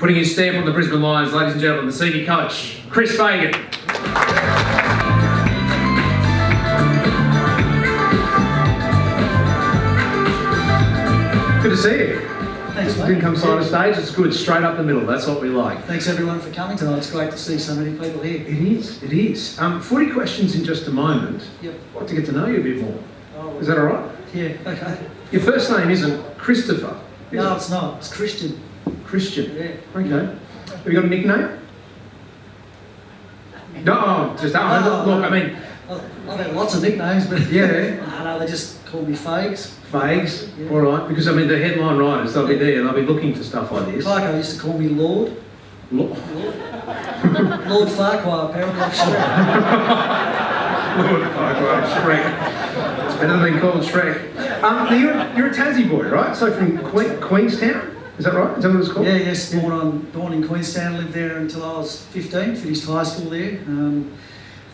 Putting his stamp on the Brisbane Lions, ladies and gentlemen, the senior coach, Chris Fagan. Good to see you. Thanks, mate. Didn't come side of stage, it's good, straight up the middle, that's what we like. Thanks everyone for coming tonight, it's great to see so many people here. It is. 40 questions in just a moment. Yep. I'd like to get to know you a bit more. Oh, Is that all right? Yeah, okay. Your first name isn't Christopher, is No, it? it's not, it's Christian. Christian. Yeah. Okay. Have you got a nickname? No, just look, I mean, I've had lots of nicknames, but yeah. no, they just call me Fags. Fags, Yeah. all right, because I mean the headline writers, they'll be there, they'll be looking for stuff like this. Clarko used to call me Lord. Lord Lord Farquhar, apparently off Shrek. Farquhar, Shrek. It's better than being called Shrek. Now you're a Tassie boy, right? So from Queenstown, is that right? Is that what it's called? Yeah, yes, born in Queenstown, lived there until I was 15, finished high school there.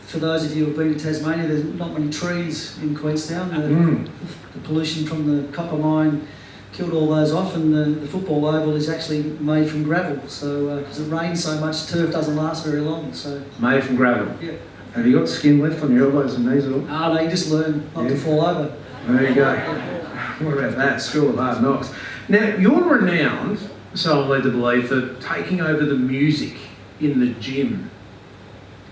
For those of you who have been to Tasmania, there's not many trees in Queenstown. The pollution from the copper mine killed all those off, and the football oval is actually made from gravel. So, because it rains so much, turf doesn't last very long. So, Made from gravel. yeah. Have you got skin left on your elbows and knees at all? Ah, no, you just learn not to fall over. There you go. What about that? School of Hard Knocks. Now, you're renowned, so I'm led to believe, for taking over the music in the gym.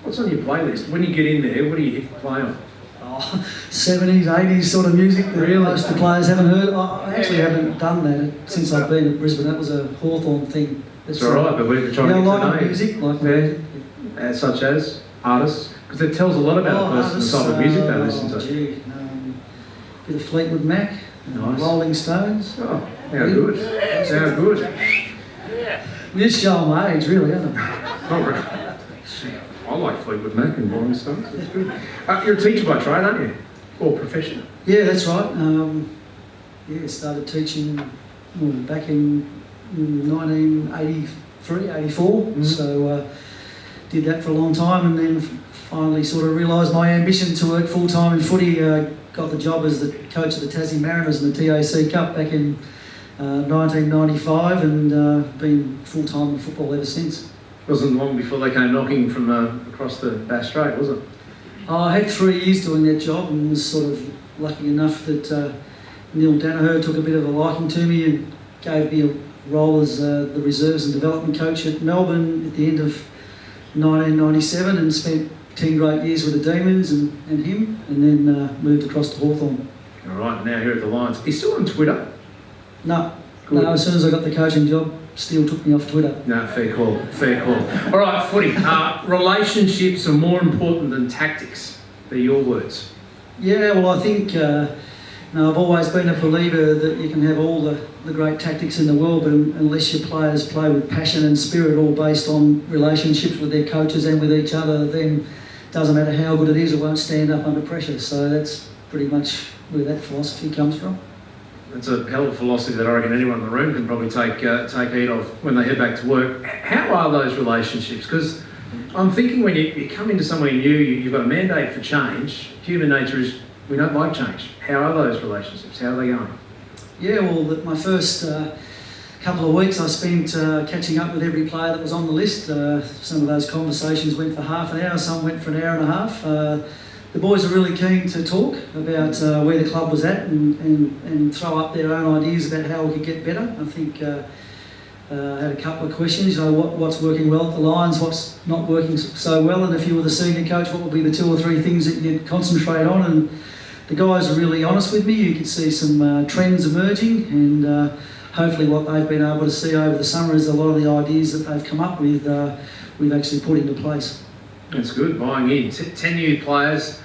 What's on your playlist? When you get in there, what do you hit play on? Oh, 70s, 80s sort of music that Really? most of the players haven't heard. I actually haven't done that since I've been at Brisbane. That was a Hawthorn thing. It's all right, but we're trying to get like to know you. music, like Yeah. music. Such as artists, because it tells a lot about a person, the type of music they listen to. Gee, bit of Fleetwood Mac, Nice. Rolling Stones. Oh, how good. How good. You just show my age, really, isn't it? Oh, really? I like Fleetwood Mac and Rolling Stones. That's good. You're a teacher by trade, aren't you? Or profession? Yeah, that's right. Started teaching back in 1983, 84. Mm-hmm. So did that for a long time, and then finally sort of realised my ambition to work full time in footy. Got the job as the coach of the Tassie Mariners in the TAC Cup back in 1995, and been full time in football ever since. Wasn't long before they came knocking from across the Bass Strait, was it? I had 3 years doing that job, and was sort of lucky enough that Neil Danaher took a bit of a liking to me and gave me a role as the reserves and development coach at Melbourne at the end of 1997, and spent 10 great years with the Demons and him, and then moved across to Hawthorn. All right, now here at the Lions. He's still on Twitter? No, Good. as soon as I got the coaching job, Steele took me off Twitter. No, fair call, fair call. All right, footy. Relationships are more important than tactics. They're your words. Yeah, well, I think I've always been a believer that you can have all the great tactics in the world, but unless your players play with passion and spirit, all based on relationships with their coaches and with each other, then it doesn't matter how good it is, it won't stand up under pressure. So that's pretty much where that philosophy comes from. That's a hell of a philosophy that I reckon anyone in the room can probably take heed of when they head back to work. How are those relationships? Because I'm thinking when you come into somewhere new, you've got a mandate for change. Human nature is we don't like change. How are those relationships? How are they going? Yeah, well, my first couple of weeks I spent catching up with every player that was on the list. Some of those conversations went for half an hour, some went for an hour and a half. The boys are really keen to talk about where the club was at and throw up their own ideas about how we could get better. I think I had a couple of questions, what's working well at the Lions, what's not working so well, and if you were the senior coach, what would be the 2 or 3 things that you'd concentrate on? And the guys are really honest with me. You can see some trends emerging, and hopefully what they've been able to see over the summer is a lot of the ideas that they've come up with, we've actually put into place. That's good, buying in. 10 new players,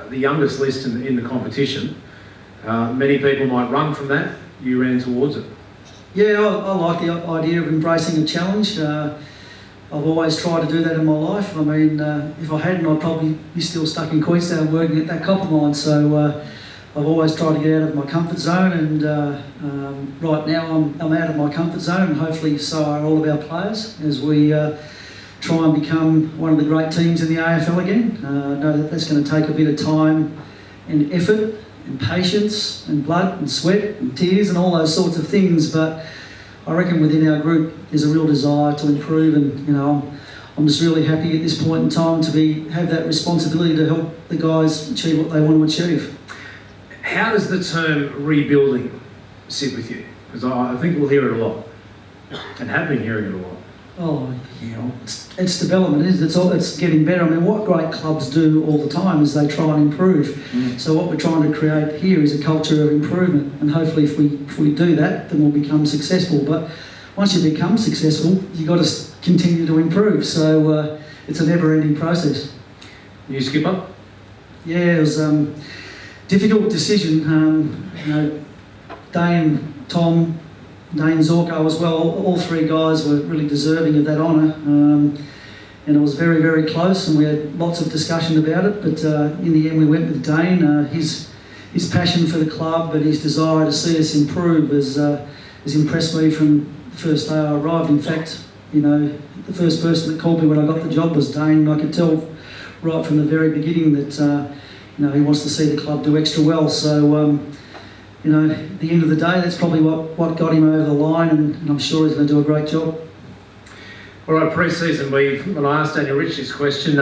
the youngest list in the competition. Many people might run from that. You ran towards it. Yeah, I like the idea of embracing a challenge. I've always tried to do that in my life. I mean, if I hadn't, I'd probably be still stuck in Queenstown working at that copper mine. So I've always tried to get out of my comfort zone, and right now I'm out of my comfort zone, and hopefully so are all of our players as we try and become one of the great teams in the AFL again. Know that that's going to take a bit of time and effort and patience and blood and sweat and tears and all those sorts of things, but I I reckon within our group there's a real desire to improve, and I'm just really happy at this point in time to have that responsibility to help the guys achieve what they want to achieve. How does the term rebuilding sit with you? Because I think we'll hear it a lot, and have been hearing it a lot. Oh, it's development, isn't it? It's getting better. I mean, what great clubs do all the time is they try and improve. So what we're trying to create here is a culture of improvement, and hopefully if we do that, then we'll become successful. But once you become successful, you've got to continue to improve. So it's a never-ending process. You skipper? Yeah, it was a difficult decision. Dane, Tom, Dane Zorko as well, all three guys were really deserving of that honour, and it was very, very close, and we had lots of discussion about it, but in the end we went with Dane. His passion for the club and his desire to see us improve has impressed me from the first day I arrived. In fact, the first person that called me when I got the job was Dane, and I could tell right from the very beginning that he wants to see the club do extra well. So at the end of the day, that's probably what got him over the line, and I'm sure he's going to do a great job. All right, pre-season, when I asked Daniel Rich this question,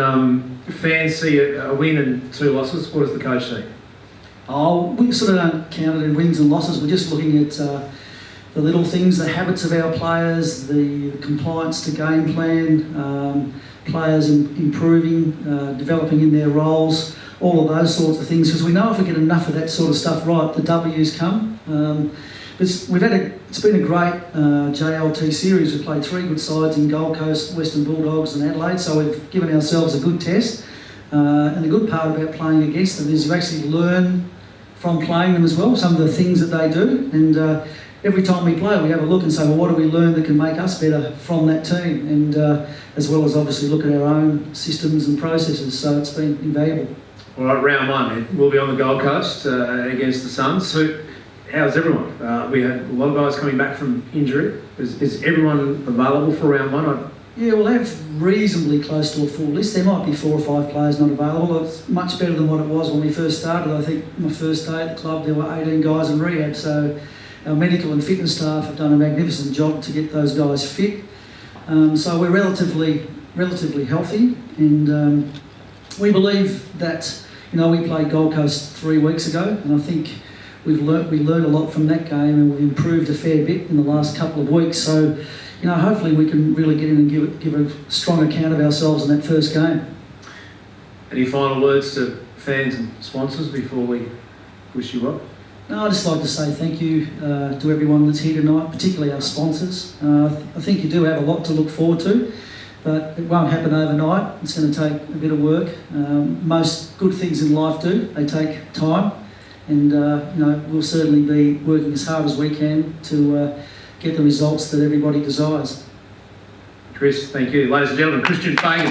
fans see a win and 2 losses. What does the coach see? We sort of don't count it in wins and losses. We're just looking at the little things, the habits of our players, the compliance to game plan, players improving, developing in their roles, all of those sorts of things, because we know if we get enough of that sort of stuff right, the W's come. It's been a great JLT series. We've played 3 good sides in Gold Coast, Western Bulldogs and Adelaide, so we've given ourselves a good test. And the good part about playing against them is you actually learn from playing them as well, some of the things that they do. And every time we play, we have a look and say, well, what do we learn that can make us better from that team? And as well as obviously look at our own systems and processes. So it's been invaluable. All right, round 1, we'll be on the Gold Coast against the Suns. So, how's everyone? We had a lot of guys coming back from injury. Is everyone available for round 1? Yeah, we'll have reasonably close to a full list. There might be 4 or 5 players not available. It's much better than what it was when we first started. I think my first day at the club there were 18 guys in rehab, so our medical and fitness staff have done a magnificent job to get those guys fit. So we're relatively healthy, and we believe that we played Gold Coast 3 weeks ago, and I think we learned a lot from that game, and we've improved a fair bit in the last couple of weeks. So, hopefully we can really get in and give a strong account of ourselves in that first game. Any final words to fans and sponsors before we wish you well? No, I'd just like to say thank you to everyone that's here tonight, particularly our sponsors. I think you do have a lot to look forward to, but it won't happen overnight. It's going to take a bit of work. Most good things in life do. They take time, and we'll certainly be working as hard as we can to get the results that everybody desires. Chris, thank you. Ladies and gentlemen, Christian Fagan.